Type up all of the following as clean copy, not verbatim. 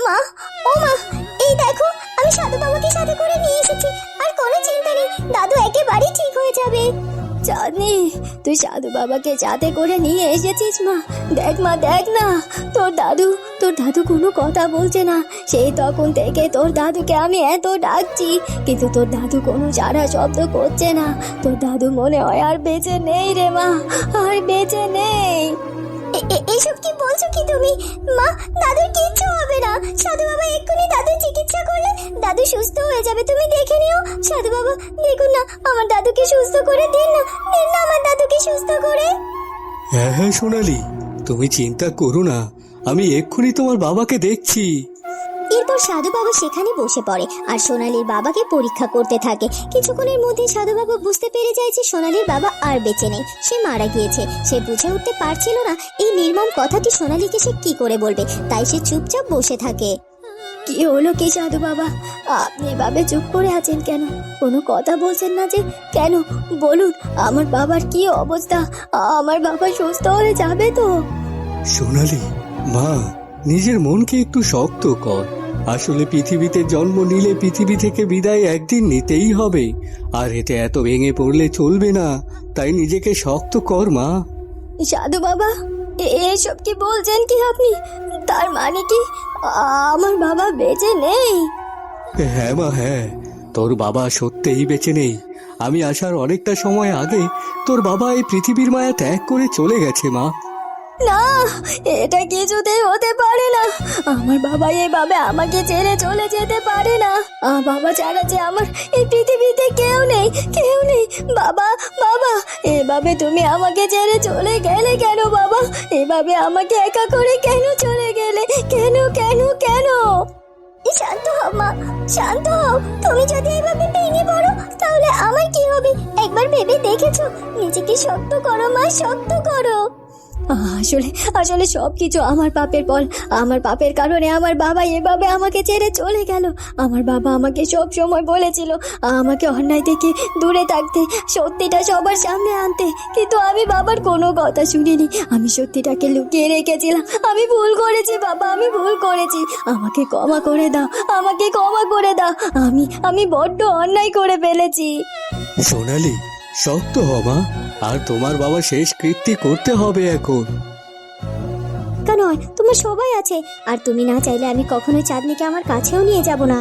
মা, ও মা, এই দেখো আমি সাধু বাবাকে সাথে করে নিয়ে এসেছি। আর কোনো চিন্তা নেই, দাদু একেবারেই ঠিক হয়ে যাবে। চাঁদনি, তুই সাধু বাবাকে সাথে করে নিয়ে এসেছিস মা? দেখ মা, দেখ না, তোর দাদু কোনো কথা বলছে না। সেই তখন থেকে তোর দাদুকে আমি এত ডাকছি, কিন্তু তোর দাদু কোনো সারা শব্দ করছে না। তোর দাদু মনে হয় আর বেঁচে নেই রে মা, আর বেঁচে নেই। এইসব কি বলছো কি তুমি মা? দাদুর কিচ্ছু হবে না। সাধু বাবা এক্ষুনি দাদুর চিকিৎসা করলে দাদু সুস্থ হয়ে যাবে, তুমি দেখে নিও। সাধু বাবা, দেখুন না, আমার দাদুকে সুস্থ করে দিন না, দিন না আমার দাদুকে সুস্থ করে। হ্যাঁ হ্যাঁ সোনালি, তুমি চিন্তা করো না, আমি এক্ষুনি তোমার বাবাকে দেখছি। এরপর সাধু বাবা সেখানে বসে পড়ে আর সোনালীর বাবাকে পরীক্ষা করতে থাকে। কিছুক্ষণের মধ্যে সাধু বাবা বুঝতে পেরে যায় যে সোনালীর বাবা আর বেঁচে নেই, সে মারা গিয়েছে। সে বুঝে উঠতে পারছিল না এই নির্মম কথাটি সোনালীকে সে কি করে বলবে, তাই সে চুপচাপ বসে থাকে। কি হলো কি সাধু বাবা, আপনি এভাবে চুপ করে আছেন কেন? কোনো কথা বলছেন না যে কেন? বলুন, আমার বাবার কি অবস্থা? আমার বাবা সুস্থ হয়ে যাবে তো? সোনালি মা, নিজের মনকে একটু শক্ত কর। আসলে পৃথিবীতে জন্ম নিলে পৃথিবী থেকে বিদায় একদিন নিতেই হবে, আর এতে এত ভেঙে পড়লে চলবে না। তাই নিজেকে শক্ত কর মা। সাধু বাবা, এসব কি বলছেন কি আপনি? তার মানে কি আমার বাবা বেঁচে নেই? হ্যাঁ মা, হ্যাঁ, তোর বাবা সত্যিই বেঁচে নেই। আমি আসার অনেকটা সময় আগে তোর বাবা এই পৃথিবীর মায়া ত্যাগ করে চলে গেছে মা। না, এটা কিছুতেই হতে পারে না। আমার বাবা এভাবে আমাকে ছেড়ে চলে যেতে পারে না। বাবা ছাড়া যে আমার এই পৃথিবীতে কেউ নেই, কেউ নেই। বাবা, বাবা, এভাবে তুমি আমাকে ছেড়ে চলে গেলে কেন বাবা? এভাবে আমাকে একা করে কেন চলে গেলে? কেন কেন কেন? শান্ত হও মা, শান্ত হও। তুমি যদি এভাবে ভেঙে পড়ো তাহলে আমার কি হবে একবার ভেবে দেখেছো? নিজেকে শক্ত করো মা, শক্ত করো। আসলে আসলে সবকিছু আমার পাপের ফল। আমার পাপের কারণে আমার বাবা এভাবে আমাকে ছেড়ে চলে গেল। আমার বাবা আমাকে সব সময় বলেছিল আমাকে অন্যায় থেকে দূরে থাকতে, সত্যিটা সবার সামনে আনতে, কিন্তু আমি বাবার কোনো কথা শুনিনি। আমি সত্যিটাকে লুকিয়ে রেখেছিলাম। আমি ভুল করেছি বাবা, আমি ভুল করেছি। আমাকে ক্ষমা করে দাও, আমাকে ক্ষমা করে দাও। আমি বড্ড অন্যায় করে ফেলেছি। সোনালি, শক্ত হ মা, আর তোমার বাবা শেষ কৃত্য করতে হবে এখন। কেন? তোমার সবাই আছে, আর তুমি না চাইলে আমি কখনোই চাঁদনিকে আমার কাছেও নিয়ে যাব না।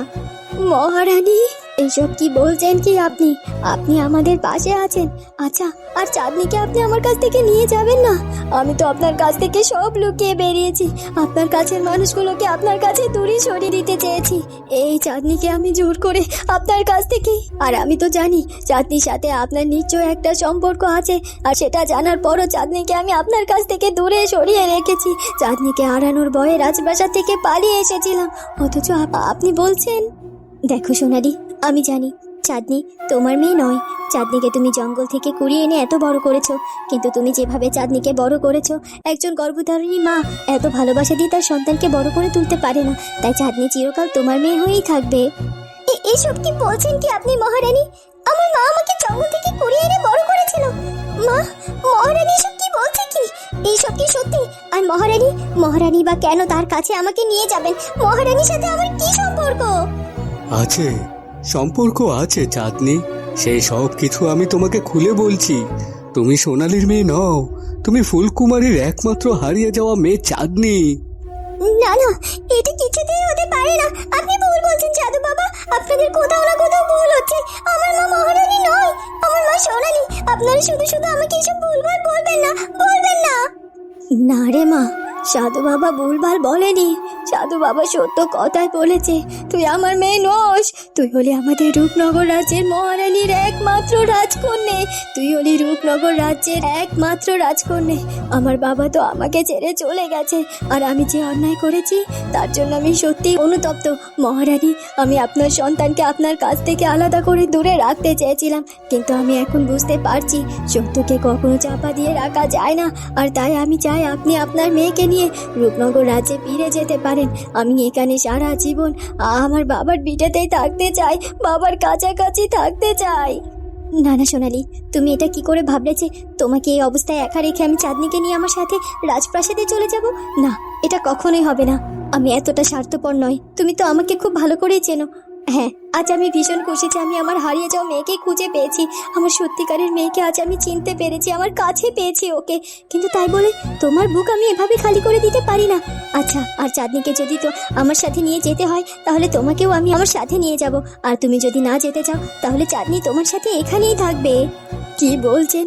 মহারানী, এইসব কি বলছেন কি আপনি? আপনি আমাদের পাশে আছেন। আচ্ছা, আর চাঁদনিকে আপনি আমার কাছ থেকে নিয়ে যাবেন না? আমি তো আপনার কাছ থেকে সব লুকিয়ে বেরিয়েছি। আপনার কাছের মানুষগুলোকে আপনার কাছে দূরে সরিয়ে দিতে চেয়েছি। এই চাঁদনিকে আমি জোর করে আপনার কাছ থেকে। আর আমি তো জানি চাঁদনির সাথে আপনার নিশ্চয় একটা সম্পর্ক আছে, আর সেটা জানার পরও চাঁদনিকে আমি আপনার কাছ থেকে দূরে সরিয়ে রেখেছি। চাঁদনিকে হারানোর ভয়ে রাজপ্রাসাদ থেকে পালিয়ে এসেছিলাম, অথচ আপনি বলছেন। দেখো সোনালি, আমি জানি চাঁদনি তোমার মেয়ে নয়। চাঁদনিকে তুমি জঙ্গল থেকে কুড়িয়ে এনে এত বড় করেছো, কিন্তু তুমি যেভাবে চাঁদনিকে বড় করেছো, একজন গর্ভধারিণী মা এত ভালোবাসা দিয়ে তার সন্তানকে বড় করে তুলতে পারে না। তাই চাঁদনি চিরকাল তোমার মেয়ে হয়েই থাকবে। এইসব কি বলছেন কি আপনি মহারানী? আমার মা আমাকে জঙ্গল থেকে কুড়িয়ে এনে বড় করেছিল। মা, মহারানী এসব কি বলছে কি? এইসব কি সত্যি? আর মহারানী বা কেন তার কাছে আমাকে নিয়ে যাবেন? মহারানীর সাথে আমার কি সম্পর্ক? আছে, সম্পর্ক আছে চাঁদনি, সেই সব কিছু আমি তোমাকে খুলে বলছি। তুমি সোনালির মেয়ে নও, তুমি ফুলকুমারীর একমাত্র হারিয়ে যাওয়া মেয়ে চাঁদনি। না না, এটা কিছুতেই হতে পারে না। আপনি ভুল বলছেন সাধু বাবা, আপনাদের কোথাও না কোথাও ভুল হচ্ছে। আমার মা মহারানী নয়, আমার মা সোনালী। আপনারা শুধু শুধু আমাকে এসব ভুলভাল বলবেন না, বলবেন না। না রে মা, সাধু বাবা ভুলভাল বলেনি। সাধু বাবা সত্য কথাই বলেছে। তুই আমার মেয়ে নস, তুই হলি আমাদের রূপনগর রাজ্যের মহারানীর একমাত্র রাজকন্যে। তুই হলি রূপনগর রাজ্যের একমাত্র রাজকন্যে। আমার বাবা তো আমাকে ছেড়ে চলে গেছে, আর আমি যে অন্যায় করেছি তার জন্য আমি সত্যি অনুতপ্ত। মহারানী, আমি আপনার সন্তানকে আপনার কাছ থেকে আলাদা করে দূরে রাখতে চেয়েছিলাম, কিন্তু আমি এখন বুঝতে পারছি সত্যকে কখনো চাপা দিয়ে রাখা যায় না। আর তাই আমি চাই আপনি আপনার মেয়েকে নিয়ে রূপনগর রাজ্যে ফিরে যেতে পারেন। আমি এখানে সারা জীবন আমার বাবার ভিটেতেই থাকতে চাই, বাবার কাছাকাছি থাকতে চাই। না না সোনালী, তুমি এটা কি করে ভাবলে যে তোমাকে এই অবস্থায় একা রেখে আমি চাঁদনিকে নিয়ে আমার সাথে রাজপ্রাসাদে চলে যাব? না, এটা কখনোই হবে না। আমি এতটা স্বার্থপর নই, তুমি তো আমাকে খুব ভালো করেই চেনো। হ্যাঁ, আজ আমি ভীষণ খুশি যে আমি আমার হারিয়ে যাওয়া মেয়েকে খুঁজে পেয়েছি। আমার সত্যিকারের মেয়েকে আজ আমি চিনতে পেরেছি, আমার কাছে পেয়েছি ওকে। কিন্তু তাই বলে তোমার বুক আমি এভাবে খালি করে দিতে পারি না। আচ্ছা, আর চাঁদনিকে যদি তো আমার সাথে নিয়ে যেতে হয়, তাহলে তোমাকেও আমি আমার সাথে নিয়ে যাব। আর তুমি যদি না যেতে চাও, তাহলে চাঁদনি তোমার সাথে এখানেই থাকবে। কি বলছেন?